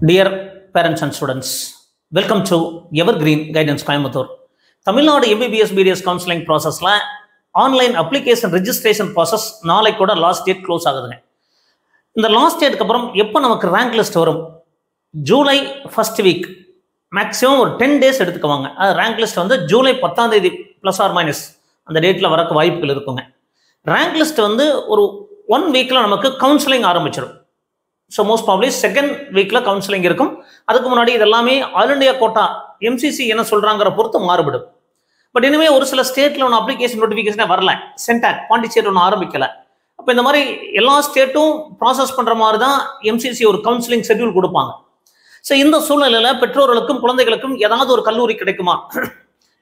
Dear parents and students, welcome to Evergreen Guidance Coimbatore. Tamil Nadu MBBS BDS counseling process la online application registration process நாளைக்கு கூட last date close ஆகுதுங்க. இந்த last டேட்க்கு அப்புறம் எப்போ நமக்கு rank list வரும்? July first week maximum ஒரு 10 days எடுத்துக்குவாங்க. அது ரேங்க் லிஸ்ட் வந்து ஜூலை 10ஆம் தேதி ப்ளஸ் ஆர் மைனஸ் அந்த டேட்டில் வரக்கு வாய்ப்புகள் இருக்குங்க. ரேங்க் லிஸ்ட் வந்து ஒரு 1 வீக்கில் நமக்கு கவுன்சிலிங் ஆரம்பிச்சிடும். ஸோ மோஸ்ட் ப்ராப்ளி செகண்ட் வீக்கில் கவுன்சிலிங் இருக்கும். அதுக்கு முன்னாடி இதெல்லாமே ஆல் இண்டியா கோட்டா எம்சிசி என்ன சொல்கிறாங்கிற பொறுத்து மாறுபடும். பட் இனிமே ஒரு சில ஸ்டேட்டில் ஒன்று அப்ளிகேஷன் நோட்டிஃபிகேஷனே வரல. சென்டாக் பாண்டிச்சேரி ஒன்று ஆரம்பிக்கலை. அப்போ இந்த மாதிரி எல்லா ஸ்டேட்டும் ப்ராசஸ் பண்ணுற மாதிரி தான் எம்சிசி ஒரு கவுன்சிலிங் ஷெட்யூல் கொடுப்பாங்க. ஸோ இந்த சூழ்நிலையில் பெற்றோர்களுக்கும் குழந்தைகளுக்கும் ஏதாவது ஒரு கல்லூரி கிடைக்குமா,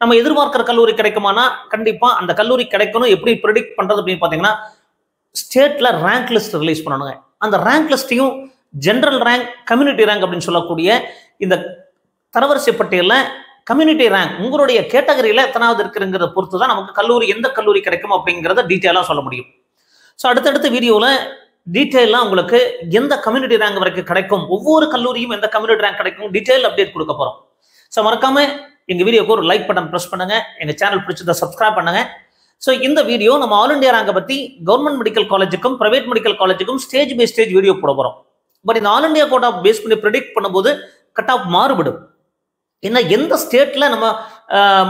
நம்ம எதிர்பார்க்கிற கல்லூரி கிடைக்குமானா கண்டிப்பாக அந்த கல்லூரி கிடைக்கணும். எப்படி ப்ரிடிக்ட் பண்ணுறது அப்படின்னு பார்த்தீங்கன்னா, ஸ்டேட்டில் ரேங்க் லிஸ்ட் ரிலீஸ் பண்ணணுங்க. அந்த ரேங்க் லிஸ்ட்டையும் ஜென்ரல் ரேங்க், கம்யூனிட்டி ரேங்க் அப்படின்னு சொல்லக்கூடிய இந்த தரவரிசை பட்டியலில் கம்யூனிட்டி ரேங்க் உங்களுடைய கேட்டகரியில் எத்தனாவது இருக்குங்கிறத பொறுத்து தான் நமக்கு கல்லூரி எந்த கல்லூரி கிடைக்கும் அப்படிங்கிறத டீட்டெயிலாக சொல்ல முடியும். ஸோ அடுத்தடுத்த வீடியோவில் டீட்டெயிலாக உங்களுக்கு எந்த கம்யூனிட்டி ரேங்க் வரைக்கும் கிடைக்கும், ஒவ்வொரு கல்லூரியும் எந்த கம்யூனிட்டி ரேங்க் கிடைக்கும் டீட்டெயில் அப்டேட் கொடுக்க போகிறோம். ஸோ மறக்காம எங்கள் வீடியோக்கு ஒரு லைக் பட்டன் ப்ரெஸ் பண்ணுங்க, எங்கள் சேனல் பிடிச்சதை சப்ஸ்கிரைப் பண்ணுங்க. ஸோ இந்த வீடியோ நம்ம ஆல் இண்டியா ரேங்கை பற்றி கவர்மெண்ட் மெடிக்கல் காலேஜுக்கும் பிரைவேட் மெடிக்கல் காலேஜுக்கும் ஸ்டேஜ் பை ஸ்டேஜ் வீடியோ போட போகிறோம். பட் இந்த ஆல் இண்டியா கோட்டா பேஸ் பண்ணி ப்ரிடிக்ட் பண்ணும்போது கட் ஆஃப் மாறுபடும். ஏன்னா எந்த ஸ்டேட்டில் நம்ம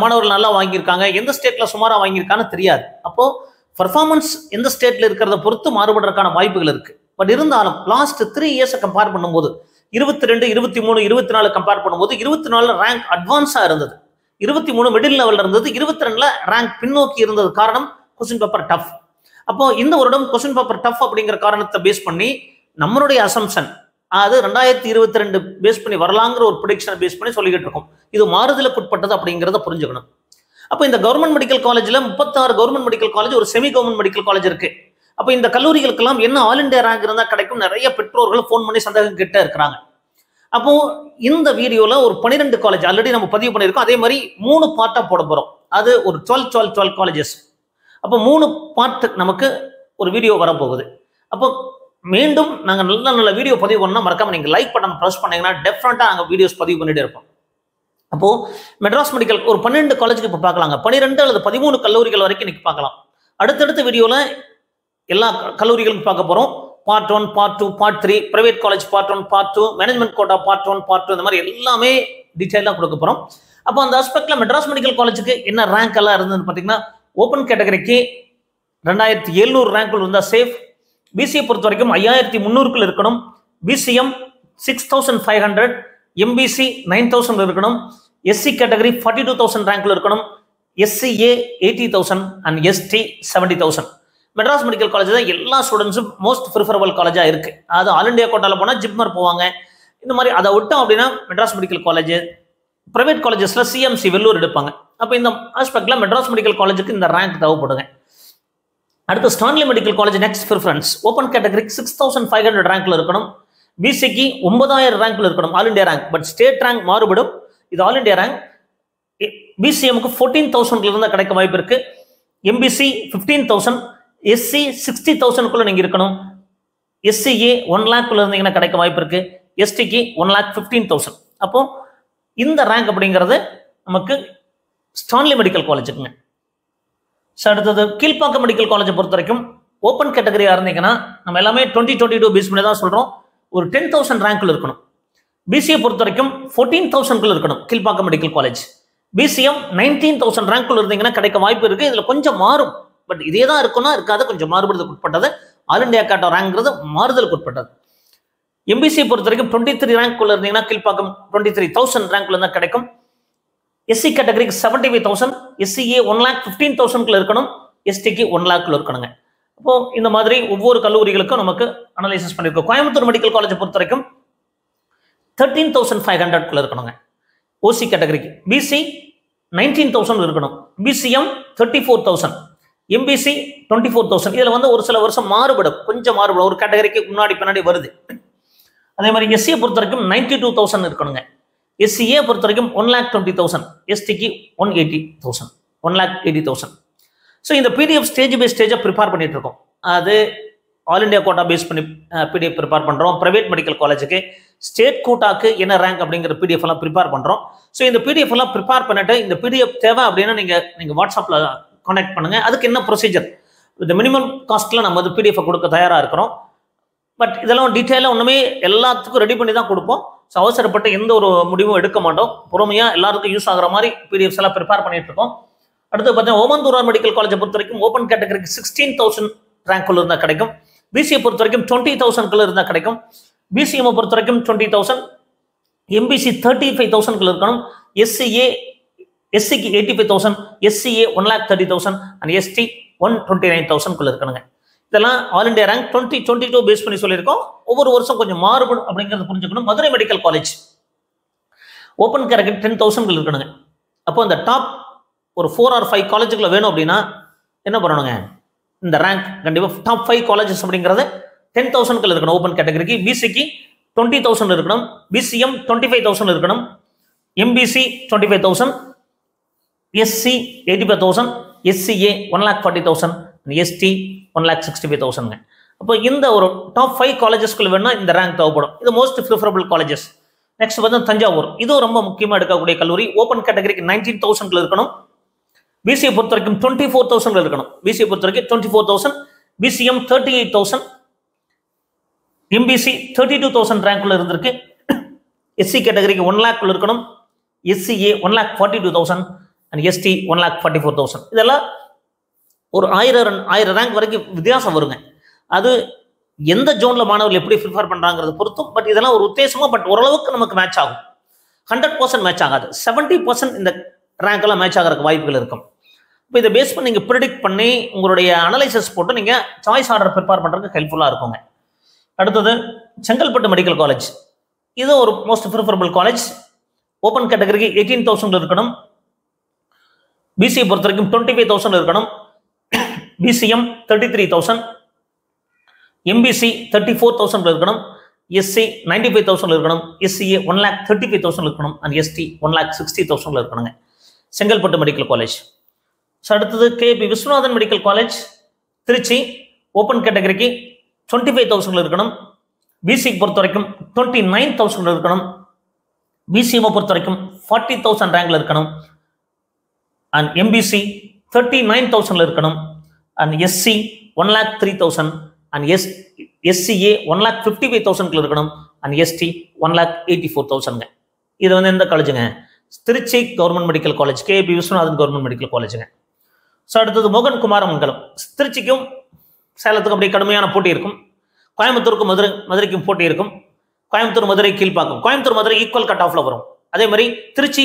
மாணவர்கள் நல்லா வாங்கியிருக்காங்க, எந்த ஸ்டேட்டில் சுமாராக வாங்கியிருக்கான்னு தெரியாது. அப்போது பர்ஃபார்மன்ஸ் எந்த ஸ்டேட்டில் இருக்கிறத பொறுத்து மாறுபடுறதுக்கான வாய்ப்புகள் இருக்குது. பட் இருந்தாலும் லாஸ்ட் 3 இயர்ஸை கம்பேர் பண்ணும்போது 22, 23, 24 கம்பேர் பண்ணும்போது 24 ரேங்க் அட்வான்ஸாக இருந்தது, 23 மிடில் லெவலில் இருந்தது, 22 ரேங்க் பின்னோக்கி இருந்தது. காரணம் கொஸ்டின் பேப்பர் டஃப். அப்போ இந்த வருடம் கொஸ்டின் பேப்பர் டஃப் அப்படிங்கிற காரணத்தை பேஸ் பண்ணி நம்மளுடைய அசம்ஷன் அது 2022 பேஸ் பண்ணி வரலாங்கிற ஒரு ப்ரிடிக்ஷனை பேஸ் பண்ணி சொல்லிக்கிட்டு இருக்கோம். இது மாறுதலுக்கு உட்பட்டது அப்படிங்கிறத புரிஞ்சுக்கணும். அப்போ இந்த கவர்மெண்ட் மெடிக்கல் காலேஜில் 36 கவர்மெண்ட் மெடிக்கல் காலேஜ், ஒரு செமி கவர்மெண்ட் மெடிக்கல் காலேஜ் இருக்கு. அப்போ இந்த கல்லூரிகளுக்கெல்லாம் என்ன ஆல் இண்டியா ரேங்க் இருந்தால் கிடைக்கும், நிறைய பெற்றோர்கள் ஃபோன் பண்ணி சந்தேகம் கிட்ட இருக்கிறாங்க. அப்போ இந்த வீடியோல ஒரு 12 காலேஜ் ஆல்ரெடி நம்ம பதிவு பண்ணியிருக்கோம். அதே மாதிரி 3 பார்ட்டா போட போறோம். அது ஒரு 12 காலேஜஸ். அப்போ 3 பார்ட் நமக்கு ஒரு வீடியோ வரப்போகுது. அப்போ மீண்டும் நாங்கள் நல்ல வீடியோ பதிவு பண்ணால் மறக்காம நீங்கள் லைக் பட்டன் ப்ரெஸ் பண்ணீங்கன்னா டெஃபினட்டாக நாங்கள் வீடியோஸ் பதிவு பண்ணிட்டே இருப்போம். அப்போ மெட்ராஸ் மெடிக்கல் ஒரு 12 காலேஜுக்கு இப்போ பார்க்கலாங்க. 12 அல்லது 13 கல்லூரிகள் வரைக்கும் இன்னைக்கு பார்க்கலாம். அடுத்தடுத்த வீடியோல எல்லா கல்லூரிகளுக்கும் பார்க்க போறோம். Part 1, part 2, part 3, private college part 1, part 2, management quota part 1, part 2, இந்த மாதிரி எல்லாமே டீட்டெயிலாக கொடுக்க போகிறோம். அப்போ அந்த ஆஸ்பெக்ட்ல மெட்ராஸ் மெடிக்கல் காலேஜுக்கு என்ன ரேங்க் எல்லாம் இருந்ததுன்னு பார்த்தீங்கன்னா, ஓப்பன் கேட்டகரிக்கு 2700 ரேங்க்குள் இருந்தால் சேஃப். பிசிஏ பொறுத்த வரைக்கும் 5300க்குள் இருக்கணும். பிசிஎம் 6500, எம்பிசி 9000 இருக்கணும். எஸ்சி கேட்டகரி 42000 ரேங்க்ல இருக்கணும். SCA 80000 and ST 70000. Madras medical college தான் எல்லா ஸ்டூடெண்ட்ஸும் மோஸ்ட் ப்ரிஃபரபிள் காலேஜாக இருக்கு. அது ஆல் இண்டியா கோட்டாவில் போனால் ஜிப்மர் போவாங்க. இந்த மாதிரி அதை விட்டோம் அப்படின்னா மெட்ராஸ் மெடிக்கல் காலேஜ், பிரைவேட் காலேஜஸ்ல சிஎம்சி வெள்ளூர் எடுப்பாங்க. அப்போ இந்த ஆஸ்பெக்ட்ல மெட்ராஸ் மெடிக்கல் காலேஜுக்கு இந்த ரேங்க் தேவைப்படுங்க. அடுத்து Stanley medical college next preference. Open கேட்டகரிக்கு 6500 ரேங்க்ல இருக்கணும். பிசிக்கு 9000 ரேங்க்ல இருக்கணும், all India rank. But state rank மாறுபடும். இது ஆல் இண்டியா ரேங்க். பிசிஎம்க்கு 14000 இருந்தால் கிடைக்க வாய்ப்பு இருக்கு. எம்பிசி 15000, எஸ்சி 60000 நீங்க இருக்கணும். எஸ்சிஏ 1 lakh இருந்தீங்கன்னா கிடைக்க வாய்ப்பு இருக்கு. எஸ்டிக்கு 1,15,000. அப்போ இந்த ரேங்க் அப்படிங்கிறது நமக்கு ஸ்டான்லி மெடிக்கல் காலேஜுக்குங்க. அடுத்தது கீழ்ப்பாக்கம் மெடிக்கல் காலேஜை பொறுத்த வரைக்கும் ஓப்பன் கேட்டகரியா இருந்தீங்கன்னா நம்ம எல்லாமே 2022 பேஸ் பண்ணி தான் சொல்றோம். ஒரு 10,000 ரேங்க்ல இருக்கணும். பிசிஏ பொறுத்த வரைக்கும் 14,000 இருக்கணும் கீழ்ப்பாக்கம் மெடிக்கல் காலேஜ். பிசிஎம் 19,000 ரேங்க்ல இருந்தீங்கன்னா கிடைக்க வாய்ப்பு இருக்கு. இதுல கொஞ்சம் மாறும், பட் இதே தான் இருக்குன்னா இருக்காது, கொஞ்சம் மாறுபடுறதுக்கு உட்பட்டது. ஆல் இண்டியா கோட்டா ரேங்க்ங்கிறது மாறுதலுக்கு உட்பட்டது. எம்பிசி பொறுத்த வரைக்கும் 23 ரேங்க்குள்ள இருந்தீங்கன்னா கீழ்ப்பாக்கம் 23,000 ரேங்க்ல இருந்தால் கிடைக்கும். எஸ்சி கேட்டகரிக்கு 75,000, எஸ்சிஏ 1,15,000 இருக்கணும். எஸ்டிக்கு 1 lakh இருக்கணுங்க. அப்போ இந்த மாதிரி ஒவ்வொரு கல்லூரிகளுக்கும் நமக்கு அனலைசிஸ் பண்ணிருக்கோம். கோயம்புத்தூர் மெடிக்கல் காலேஜை பொறுத்த வரைக்கும் 13,500 இருக்கணுங்க. ஓசி கேட்டகரிக்கு பிசி 19,000 இருக்கணும். BCM 34,000, MBC 24,000. இதுல வந்து ஒரு சில வருஷம் மாறுபடும், கொஞ்சம் மாறுபடும், ஒரு கேட்டகரிக்கு முன்னாடி பின்னாடி வருது. அதே மாதிரி எஸ்சியை பொறுத்த வரைக்கும் 92,000 இருக்கணுங்க. எஸ்சிஏ பொறுத்த வரைக்கும் 1,20,000, எஸ்டிக்கு 1,80,000. ஸோ இந்த பிடிஎஃப் ஸ்டேஜ் பை ஸ்டேஜாக ப்ரிப்பேர் பண்ணிட்டு இருக்கோம். அது ஆல் இண்டியா கோட்டா பேஸ் பண்ணி பிடிஎஃப் ப்ரிப்பேர் பண்ணுறோம். ப்ரைவேட் மெடிக்கல் காலேஜுக்கு ஸ்டேட் கோட்டாக்கு என்ன ரேங்க் அப்படிங்கிற பிடிஎஃப் எல்லாம் ப்ரிப்பேர் பண்ணுறோம். ஸோ இந்த பிடிஎஃப் எல்லாம் ப்ரிப்பேர் பண்ணிட்டு இந்த பிடிஎஃப் தேவை அப்படின்னா நீங்கள் வாட்ஸ்அப்பில் கான்டாக்ட் பண்ணுங்கள். அதுக்கு என்ன ப்ரொசீஜர், இந்த மினிமம் காஸ்ட்டில் நம்ம வந்து பிடிஎஃப் கொடுக்க தயாராக இருக்கிறோம். பட் இதெல்லாம் டீட்டெயிலாக ஒன்றுமே எல்லாத்துக்கும் ரெடி பண்ணி தான் கொடுப்போம். ஸோ அவசரப்பட்டு எந்த ஒரு முடிவும் எடுக்க மாட்டோம். பொறுமையாக எல்லாருக்கும் யூஸ் ஆகிற மாதிரி பிடிஎஃப்ஸ் எல்லாம் ப்ரிப்பேர் பண்ணிட்டு இருக்கோம். அடுத்து பார்த்தீங்கன்னா ஓமந்தூரார் மெடிக்கல் காலேஜை பொறுத்த வரைக்கும் ஓப்பன் கேட்டகரிக்கு 16,000 ரேங்க்குள்ள இருந்தால் கிடைக்கும். பிசிஏ பொறுத்த வரைக்கும் 20,000 இருந்தால் கிடைக்கும். பிசிஎம் பொறுத்த வரைக்கும் 20,000, எம்பிசி 35,000 இருக்கணும். எஸ்சிக்கு 85,000, எஸ்சிஏ 1,30,000 அண்ட் எஸ்டி 129,000 இருக்கணுங்க. இதெல்லாம் ஆல் இண்டியா ரேங்க் 2022 பேஸ் பண்ணி சொல்லியிருக்கோம். ஒவ்வொரு வருஷம் கொஞ்சம் மாறுபடும் அப்படிங்கிறது புரிஞ்சுக்கணும். Madurai medical college open category 10,000 இருக்கணுங்க. அப்போ இந்த டாப் ஒரு 4 or 5 காலேஜுக்குள்ள வேணும் அப்படின்னா என்ன பண்ணணுங்க, இந்த ரேங்க் கண்டிப்பாக டாப் 5 காலேஜஸ் அப்படிங்கிறது 10,000 இருக்கணும். ஓப்பன் கேட்டகரிக்கு பிசிக்கு 20,000 இருக்கணும், பிசிஎம் 25,000 இருக்கணும், எம்பிசி 25,000, எஸ்சி 85,000, எஸ்சிஏ 1,40,000, எஸ்டி 1,65,000. அப்போ இந்த ஒரு டாப் 5 காலேஜஸ்க்குள்ள வேணும்னா இந்த ரேங்க் தேவைப்படும். இது மோஸ்ட் ப்ரிஃபரபிள் காலேஜஸ். நெக்ஸ்ட் வந்து தஞ்சாவூர், இதுவும் ரொம்ப முக்கியமாக எடுக்கக்கூடிய கல்லூரி. ஓப்பன் கேட்டகரிக்கு 19,000 இருக்கணும். பிசிஏ பொறுத்த வரைக்கும் 24,000 இருக்கணும். பிசிஏ பொறுத்த வரைக்கும் 24,000, பிசிஎம் 38,000, எம்பிசி 32,000 ரேங்க்ல இருந்திருக்கு. எஸ்சி கேட்டகரிக்கு 1 lakh இருக்கணும். SCA 1,42,000 and ST 1,44,000. இதெல்லாம் ஒரு 1000 ரேங்க் வரைக்கும் வித்தியாசம் வருங்க. அது எந்த ஜோன்ல மாணவர்கள் எப்படி ப்ரிஃபர் பண்றாங்கிறது பொறுத்தும். பட் இதெல்லாம் ஒரு உத்தேசமா, பட் ஓரளவுக்கு நமக்கு மேட்ச் ஆகும். 100% மேட்ச் ஆகாது, 70% இந்த ரேங்க் எல்லாம் மேட்ச் ஆகிறதுக்கு வாய்ப்புகள் இருக்கும். இப்போ இதை பேஸ் பண்ணி நீங்கள் ப்ரிடிக்ட் பண்ணி உங்களுடைய அனலைசிஸ் போட்டு நீங்கள் சாய்ஸ் ஆர்டர் ப்ரிப்பேர் பண்ணுறதுக்கு ஹெல்ப்ஃபுல்லாக இருக்குங்க. அடுத்தது செங்கல்பட்டு மெடிக்கல் காலேஜ், இது ஒரு மோஸ்ட் ப்ரிஃபரபிள் காலேஜ். ஓப்பன் கேட்டகரிக்கு 18,000 இருக்கணும். பிசிஏ பொறுத்த வரைக்கும் 25,000 இருக்கணும். பிசிஎம் 33,000, எம்பிசி 34,000 இருக்கணும். எஸ்சி 95,000 இருக்கணும். எஸ்சிஏ 1,35,000 இருக்கணும் அண்ட் எஸ்டி 1,60,000 இருக்கணுங்க. Chengalpattu medical college. ஸோ அடுத்தது KP Viswanathan medical college Trichy, open கேட்டகரிக்கு 25,000 இருக்கணும். பிசிக்கு பொறுத்த வரைக்கும் 29,000 இருக்கணும். பிசிஎம் பொறுத்த வரைக்கும் 40,000 ரேங்க்ல இருக்கணும். அண்ட் எம்பிசி 39,000 இருக்கணும். அண்ட் எஸ்சி 1,03,000 அண்ட் எஸ்சிஏ 1,55,000 இருக்கணும். And ST 1,84,000. இது வந்து எந்த காலேஜுங்க, Trichy government medical college, KP Viswanathan government medical காலேஜுங்க. ஸோ அடுத்தது மோகன் குமாரமங்கலம், திருச்சிக்கும் சேலத்துக்கும் அப்படியே கடுமையான போட்டி இருக்கும். கோயம்புத்தூருக்கும் மதுரைக்கும் போட்டி இருக்கும். கோயம்புத்தூர் மதுரை கீழ்பாக்கம், கோயம்புத்தூர் மதுரை ஈக்குவல் கட் ஆஃப்ல வரும். அதே மாதிரி Trichy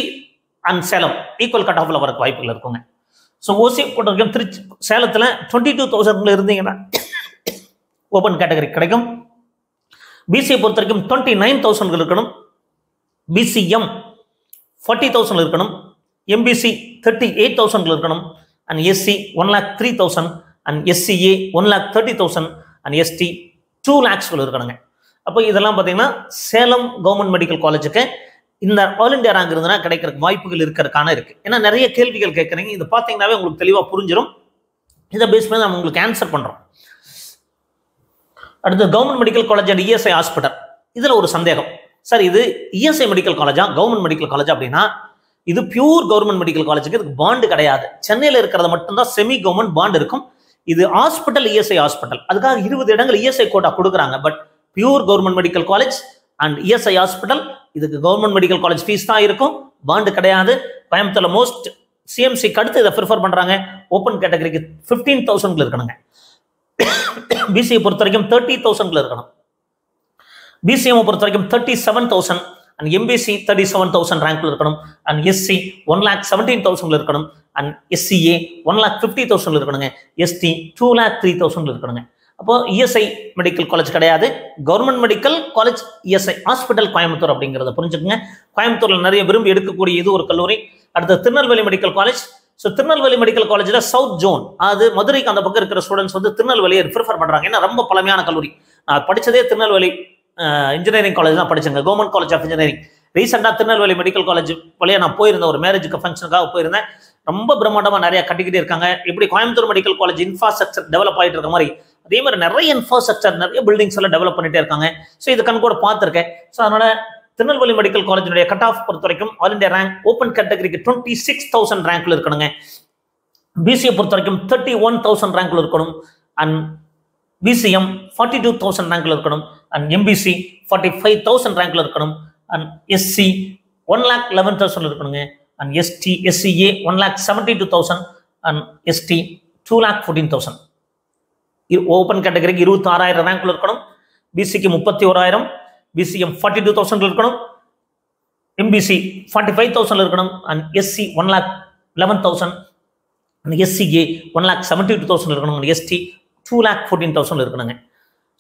and Salem equal cut ஆஃப்ல வரக்கு வாய்ப்புகள் இருக்குங்க. ஸோ ஓசி போட்ட வரைக்கும் திருச்சி சேலத்தில் 22,000 இருந்தீங்கன்னா ஓப்பன் கேட்டகரி கிடைக்கும். பிசியை பொறுத்த வரைக்கும் 29,000 இருக்கணும். பிசிஎம் 40,000 இருக்கணும். எம்பிசி 38,000 இருக்கணும். And SC 1,03,000 and SCA 1,30,000 and ST 2 lakhs இருக்கணுங்க. அப்போ இதெல்லாம் பார்த்தீங்கன்னா சேலம் கவர்மெண்ட் மெடிக்கல் காலேஜுக்கு இந்த ஆல் இண்டியா ரேங்க் இருந்ததுன்னா கிடைக்கிறதுக்கு வாய்ப்புகள் இருக்கிறதுக்கான இருக்கு. ஏன்னா நிறைய கேள்விகள் கேட்குறீங்க, இது பார்த்தீங்கன்னாவே உங்களுக்கு தெளிவாக புரிஞ்சிடும். இதை பேஸ் பண்ணி நம்ம உங்களுக்கு ஆன்சர் பண்ணுறோம். அடுத்து government medical college and ESI hospital, இதில் ஒரு சந்தேகம், சார் இது இஎஸ்ஐ மெடிக்கல் காலேஜா கவர்மெண்ட் மெடிக்கல் காலேஜா அப்படின்னா இது பியூர் கவர்மெண்ட் மெடிக்கல் காலேஜுக்கு இதுக்கு பாண்டு கிடையாது. சென்னையில் இருக்கிறது மட்டும்தான் செமி கவர்மெண்ட் பாண்டு இருக்கும். இது ஹாஸ்பிட்டல் இஎஸ்ஐ ஹாஸ்பிட்டல், அதுக்காக 20 இடங்கள் இஎஸ்ஐ கோட்டா கொடுக்குறாங்க. But pure government medical college and ESI hospital, இதுக்கு கவர்மெண்ட் மெடிக்கல் காலேஜ் ஃபீஸ் தான் இருக்கும், பாண்டு கிடையாது. கோயம்புத்தூர்ல மோஸ்ட் சிஎம்சிக்கு அடுத்து இதை ப்ரிஃபர் பண்றாங்க. ஓப்பன் கேட்டகரிக்கு 15,000 இருக்கணுங்க. பிசிஐ பொறுத்த வரைக்கும் 30,000 இருக்கணும். பிசிஎம் பொறுத்த வரைக்கும் 37,000 அண்ட் எம்பிசி 37,000 ரேங்க்ல இருக்கணும். அண்ட் எஸ்சி 1,17,000 இருக்கணும். அண்ட் எஸ்சிஏ 1,50,000 இருக்கணுங்க. எஸ்டி 2,03,000 இருக்கணுங்க. அப்போ இஎஸ்ஐ மெடிக்கல் காலேஜ் கிடையாது, government medical college ESI hospital Coimbatore அப்படிங்கிறத புரிஞ்சுக்கோங்க. கோயம்புத்தூர்ல நிறைய விரும்பி எடுக்கக்கூடிய இது ஒரு கல்லூரி. அடுத்து Tirunelveli medical college. So Tirunelveli medical காலேஜில் சவுத் ஜோன், அது மதுரைக்கு அந்த பக்கம் இருக்கிற ஸ்டூடெண்ட்ஸ் வந்து திருநெல்வேலியை ப்ரிஃபர் பண்ணுறாங்க. ஏன்னா ரொம்ப பழமையான கல்லூரி. நான் படித்ததே திருநெல்வேலி இன்ஜினியரிங் காலேஜ் தான் படித்தேங்க, கவர்மெண்ட் காலேஜ் ஆஃப் இன்ஜினியரிங். ரீசெண்டாக திருநெல்வேலி மெடிக்கல் காலேஜ் வழியாக நான் போயிருந்தேன், ஒரு மேரேஜுக்கு ஃபங்க்ஷனுக்காக போயிருந்தேன். ரொம்ப பிரம்மாண்டமாக நிறைய கட்டிக்கிட்டே இருக்காங்க. எப்படி Coimbatore medical college infrastructure develop ஆகிட்டு இருக்க மாதிரி அதே மாதிரி நிறைய இன்ஃப்ராஸ்ட்ரக்சர், நிறைய பில்டிங்ஸ் எல்லாம் டெவலப் பண்ணிட்டே இருக்காங்க. ஸோ இது கண் கூட பார்த்துருக்கேன். ஸோ அதனால திருநெல்வேலி மெடிக்கல் காலேஜினுடைய கட் ஆஃப் பொறுத்த வரைக்கும் ஆல் இண்டியா ரேங்க் ஓப்பன் கேட்டகரிக்கு 26,000 ரேங்க்ல இருக்கணுங்க. பிசிஏ பொறுத்த வரைக்கும் 31,000 ரேங்க்ல இருக்கணும். அண்ட் பிசிஎம் 42,000 ரேங்க்ல இருக்கணும். அண்ட் எம்பிசி 45,000 ரேங்க்ல இருக்கணும். அண்ட் எஸ்சி 1,11,000 இருக்கணுங்க. And ST SCA 1,72,000 and ST 2,14,000. Open கேட்டகரிக்கு 26,000 ரேங்க்ல இருக்கணும். பிசிக்கு 31,000, பிசிஎம் 42,000 இருக்கணும், எம்பிசி 45,000 இருக்கணும். அண்ட் எஸ்சி 1,11,000, அண்ட் எஸ்சிஏ 1,72,000 இருக்கணும். எஸ்டி 2,14,000 இருக்கணுங்க.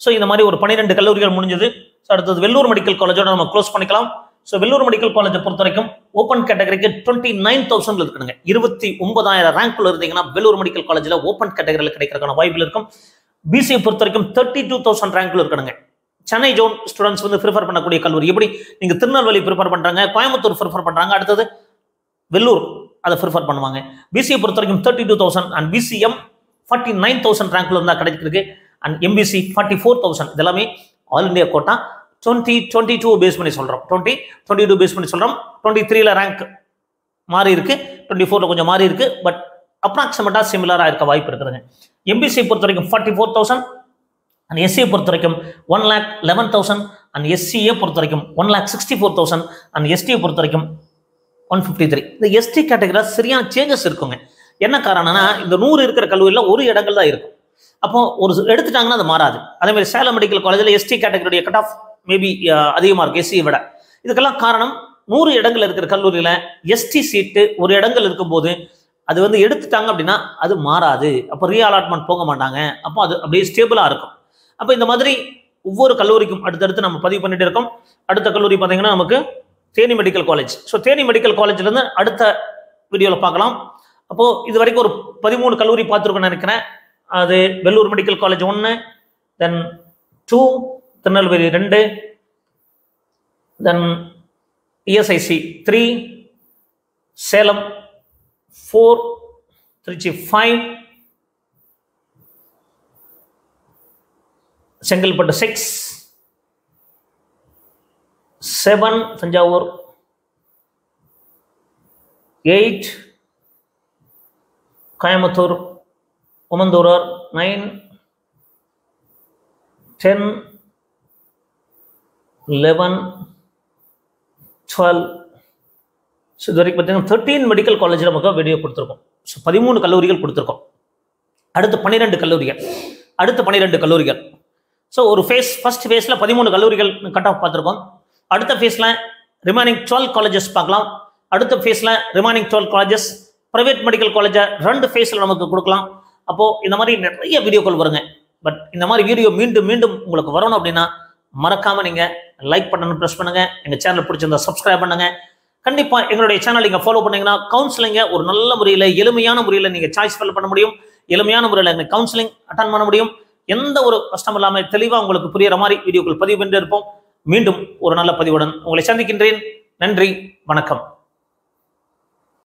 ஸோ இந்த மாதிரி ஒரு 12 கல்லூரிகள் முடிஞ்சது. ஸோ அடுத்தது வெள்ளூர் மெடிக்கல் காலேஜோட நம்ம க்ளோஸ் பண்ணிக்கலாம். ஸோ வெள்ளூர் மெடிக்கல் காலேஜை பொறுத்த வரைக்கும் ஓப்பன் கேட்டகரிக்கு 29,000 இருக்கணுங்க. 29,000 ரேங்க்ல இருந்தீங்கன்னா வெள்ளூர் மெடிக்கல் காலேஜில் ஓப்பன் கேட்டகரியில் கிடைக்கிறதுக்கான வாய்ப்பு இருக்கும். பிசிஐ பொறுத்த வரைக்கும் 32,000 ரேங்க்ல இருக்கணுங்க. சென்னை ஜோன் ஸ்டூடெண்ட்ஸ் வந்து ப்ரிஃபர் பண்ணக்கூடிய கல்லூரி. எப்படி நீங்க திருநெல்வேலி ப்ரிஃபர் பண்றாங்க, கோயம்புத்தூர் ப்ரிஃபர் பண்றாங்க, அடுத்தது வெள்ளூர் அதை ப்ரிஃபர் பண்ணுவாங்க. பிசிஐ பொறுத்த வரைக்கும் 32,000 அண்ட் பிசிஎம் 49,000 ரேங்க்ல இருந்தா கிடைச்சிருக்கு. And MBC 44,000. இதெல்லாமே ஆல் இண்டியா கோட்டா. 2022 பேஸ் பண்ணி சொல்றோம். 2022 பேஸ் பண்ணி சொல்றோம். 23ல ரேங்க் மாறி இருக்கு, 24ல கொஞ்சம் மாறி இருக்கு. பட் அப்ராக்சிமேட்டா சிமிலரா இருக்க வாய்ப்பு இருக்குதுங்க. எம்பிசி பொறுத்த வரைக்கும் 44,000 அண்ட் எஸ்சியை பொறுத்த வரைக்கும் 1,11,000 அண்ட் எஸ்சிஏ பொறுத்த வரைக்கும் 1,64,000 அண்ட் எஸ்டியை பொறுத்த வரைக்கும் 153. இந்த எஸ்டி கேட்டகரியில் சரியான சேஞ்சஸ் இருக்குங்க. என்ன காரணம்னா இந்த 100 இருக்கிற கல்லூரியில் ஒரு இடங்கள் தான் இருக்கும். அப்போ ஒரு எடுத்துட்டாங்கன்னா அது மாறாது. அதே மாதிரி சேலம் மெடிக்கல் காலேஜில் எஸ்டி கேட்டகரியுடைய கட் ஆஃப் மேபி அதிகமாக இருக்கும் எஸ்சியை விட. இதுக்கெல்லாம் காரணம் 100 இடங்கள் இருக்கிற கல்லூரியில் எஸ்டி சீட்டு ஒரு இடங்கள் இருக்கும்போது அது வந்து எடுத்துட்டாங்க அப்படின்னா அது மாறாது. அப்போ ரீஅலாட்மெண்ட் போக மாட்டாங்க. அப்போ அது அப்படியே ஸ்டேபிளாக இருக்கும். அப்போ இந்த மாதிரி ஒவ்வொரு கல்லூரிக்கும் அடுத்தடுத்து நம்ம பதிவு பண்ணிட்டு இருக்கோம். அடுத்த கல்லூரி பார்த்தீங்கன்னா நமக்கு Theni medical college. So Theni medical காலேஜ்லேருந்து அடுத்த வீடியோவில் பார்க்கலாம். அப்போது இது வரைக்கும் ஒரு 13 கல்லூரி பார்த்துருக்கோன்னு நினைக்கிறேன். அது வெள்ளூர் மெடிக்கல் காலேஜ் 1, தென் 2, திருநெல்வேலி 2, தென் இஎஸ்ஐசி 3, சேலம் 4, திருச்சி 5, செங்கல்பட்டு 6, 7, தஞ்சாவூர் 8, கோயம்புத்தூர் ஓமந்தூரார் 9, 10, 11, 12. ஸோ இது வரைக்கும் பார்த்தீங்கன்னா 13 மெடிக்கல் காலேஜில் நமக்கு வீடியோ கொடுத்துருக்கோம். ஸோ 13 கல்லூரிகள் கொடுத்துருக்கோம். அடுத்து 12 கல்லூரிகள். ஸோ ஒரு ஃபர்ஸ்ட் ஃபேஸில் 13 கல்லூரிகள் கட் ஆஃப் பார்த்துருக்கோம். அடுத்த ஃபேஸில் ரிமைனிங் 12 காலேஜஸ் பார்க்கலாம். அடுத்த ஃபேஸில் ரிமைனிங் 12 காலேஜஸ் ப்ரைவேட் மெடிக்கல் காலேஜை 2 ஃபேஸில் நமக்கு கொடுக்கலாம். அப்போது இந்த மாதிரி நிறைய வீடியோக்கள் வருங்க. பட் இந்த மாதிரி வீடியோ மீண்டும் மீண்டும் உங்களுக்கு வரணும் அப்படின்னா மறக்காமல் நீங்கள் லைக் பட்டனை ப்ரெஸ் பண்ணுங்கள். எங்கள் சேனல் பிடிச்சிருந்தா சப்ஸ்கிரைப் பண்ணுங்கள். கண்டிப்பாக எங்களுடைய சேனல் நீங்கள் ஃபாலோ பண்ணிங்கன்னா கவுன்சிலிங்கை ஒரு நல்ல முறையில் எளிமையான முறையில் நீங்கள் சாய்ஸ் ஃபில் பண்ண முடியும். எளிமையான முறையில் எங்கள் கவுன்சிலிங் அட்டன் பண்ண முடியும். எந்த ஒரு கஷ்டம் இல்லாமல் தெளிவாக உங்களுக்கு புரிகிற மாதிரி வீடியோக்கள் பதிவு பண்ணிட்டு இருப்போம். மீண்டும் ஒரு நல்ல பதிவுடன் உங்களை சந்திக்கின்றேன். நன்றி, வணக்கம்.